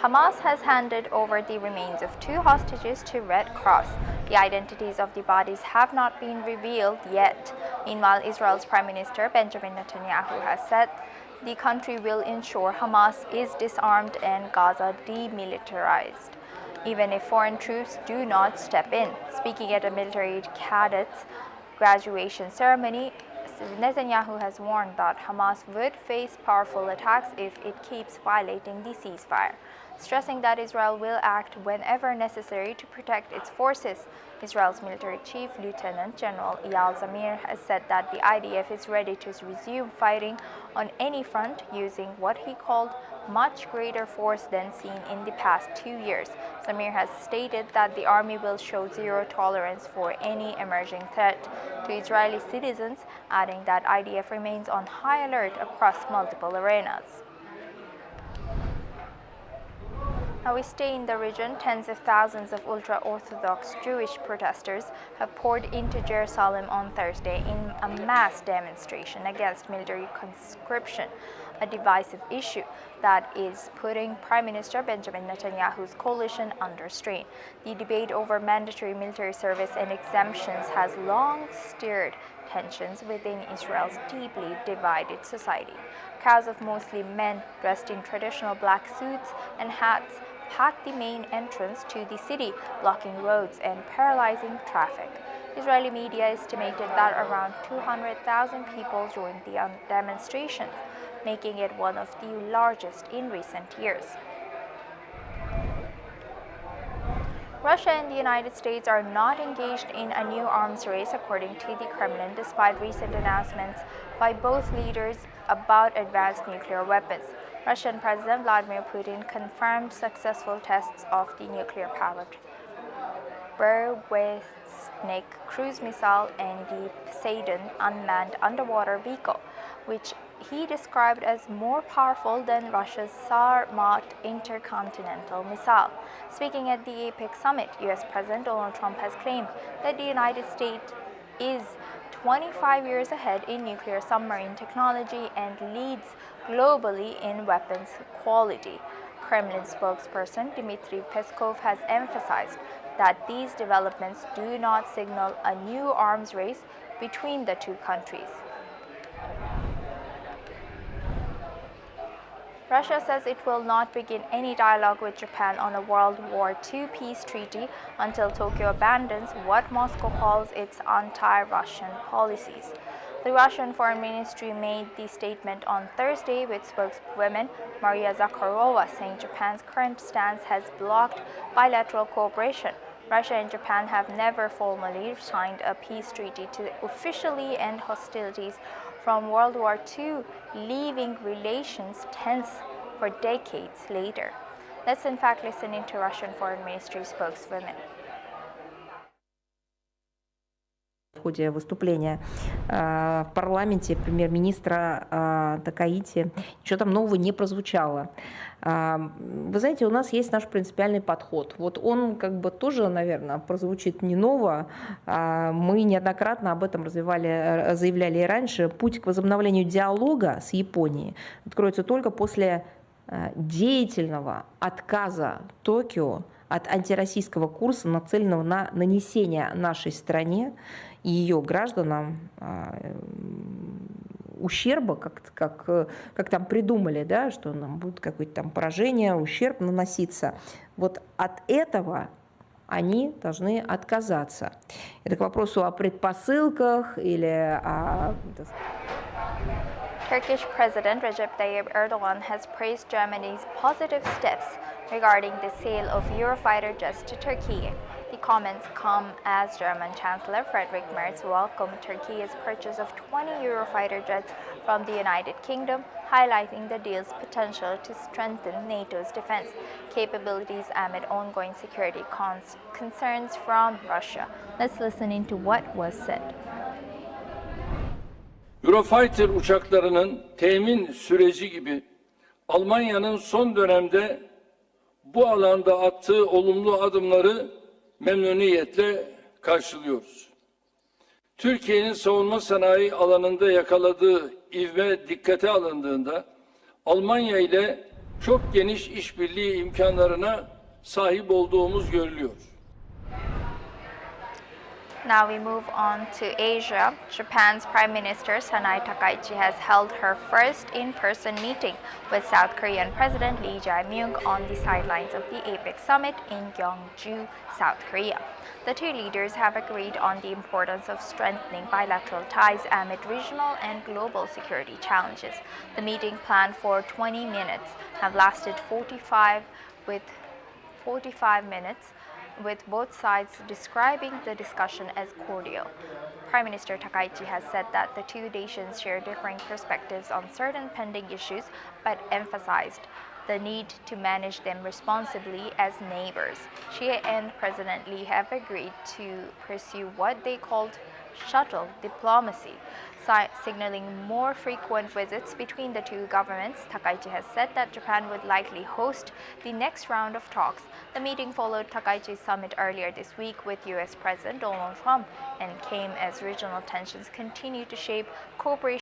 Hamas has handed over the remains of 2 hostages to Red Cross. The identities of the bodies have not been revealed yet. Meanwhile, Israel's Prime Minister Benjamin Netanyahu has said the country will ensure Hamas is disarmed and Gaza demilitarized, even if foreign troops do not step in. Speaking at a military cadets graduation ceremony, Netanyahu has warned that Hamas would face powerful attacks if it keeps violating the ceasefire, stressing that Israel will act whenever necessary to protect its forces. Israel's military chief, Lieutenant General Eyal Zamir, has said that the IDF is ready to resume fighting on any front using what he called much greater force than seen in the past 2 years. Zamir has stated that the army will show zero tolerance for any emerging threat to Israeli citizens, adding that IDF remains on high alert across multiple arenas. Now we stay in the region. Tens of thousands of ultra-Orthodox Jewish protesters have poured into Jerusalem on Thursday in a mass demonstration against military conscription, a divisive issue that is putting Prime Minister Benjamin Netanyahu's coalition under strain. The debate over mandatory military service and exemptions has long stirred tensions within Israel's deeply divided society. Crowds of mostly men dressed in traditional black suits and hats packed the main entrance to the city, blocking roads and paralyzing traffic. Israeli media estimated that around 200,000 people joined the demonstration, making it one of the largest in recent years. Russia and the United States are not engaged in a new arms race, according to the Kremlin, despite recent announcements by both leaders about advanced nuclear weapons. Russian President Vladimir Putin confirmed successful tests of the nuclear-powered Burevestnik cruise missile and the Poseidon unmanned underwater vehicle, which he described as more powerful than Russia's Sarmat intercontinental missile. Speaking at the APEC summit, U.S. President Donald Trump has claimed that the United States is 25 years ahead in nuclear submarine technology and leads globally in weapons quality. Kremlin spokesperson Dmitry Peskov has emphasized that these developments do not signal a new arms race between the two countries. Russia says it will not begin any dialogue with Japan on a World War II peace treaty until Tokyo abandons what Moscow calls its anti-Russian policies. The Russian Foreign Ministry made the statement on Thursday, with spokeswoman Maria Zakharova saying Japan's current stance has blocked bilateral cooperation. Russia and Japan have never formally signed a peace treaty to officially end hostilities from World War II, leaving relations tense for decades later. Let's in fact listen into Russian Foreign Ministry spokeswoman. В ходе выступления в парламенте премьер-министра Такаити ничего там нового не прозвучало. Вы знаете, у нас есть наш принципиальный подход. Вот он как бы тоже, наверное, прозвучит не ново. Мы неоднократно об этом заявляли и раньше. Путь к возобновлению диалога с Японией откроется только после деятельного отказа Токио от антироссийского курса, нацеленного на нанесение нашей стране и ее гражданам ущерба, как там придумали, да, что нам будет какое-то там поражение, ущерб наноситься. Вот от этого они должны отказаться. Это к вопросу о предпосылках или о... Turkish President Recep Tayyip Erdogan has praised Germany's positive steps regarding the sale of Eurofighter jets to Turkey. The comments come as German Chancellor Friedrich Merz welcomed Turkey's purchase of 20 Eurofighter jets from the United Kingdom, highlighting the deal's potential to strengthen NATO's defense capabilities amid ongoing security concerns from Russia. Let's listen into what was said. Eurofighter uçaklarının temin süreci gibi Almanya'nın son dönemde bu alanda attığı olumlu adımları memnuniyetle karşılıyoruz. Türkiye'nin savunma sanayi alanında yakaladığı ivme dikkate alındığında Almanya ile çok geniş işbirliği imkanlarına sahip olduğumuz görülüyor. Now we move on to Asia. Japan's Prime Minister Sanai Takaichi has held her first in-person meeting with South Korean President Lee Jae-myung on the sidelines of the APEC summit in Gyeongju, South Korea. The two leaders have agreed on the importance of strengthening bilateral ties amid regional and global security challenges. The meeting, planned for 20 minutes, have lasted 45 minutes, with both sides describing the discussion as cordial. Prime Minister Takaichi has said that the two nations share differing perspectives on certain pending issues, but emphasized the need to manage them responsibly as neighbors. She and President Lee have agreed to pursue what they called shuttle diplomacy, signaling more frequent visits between the two governments. Takaichi has said that Japan would likely host the next round of talks. The meeting followed Takaichi's summit earlier this week with U.S. President Donald Trump and came as regional tensions continue to shape cooperation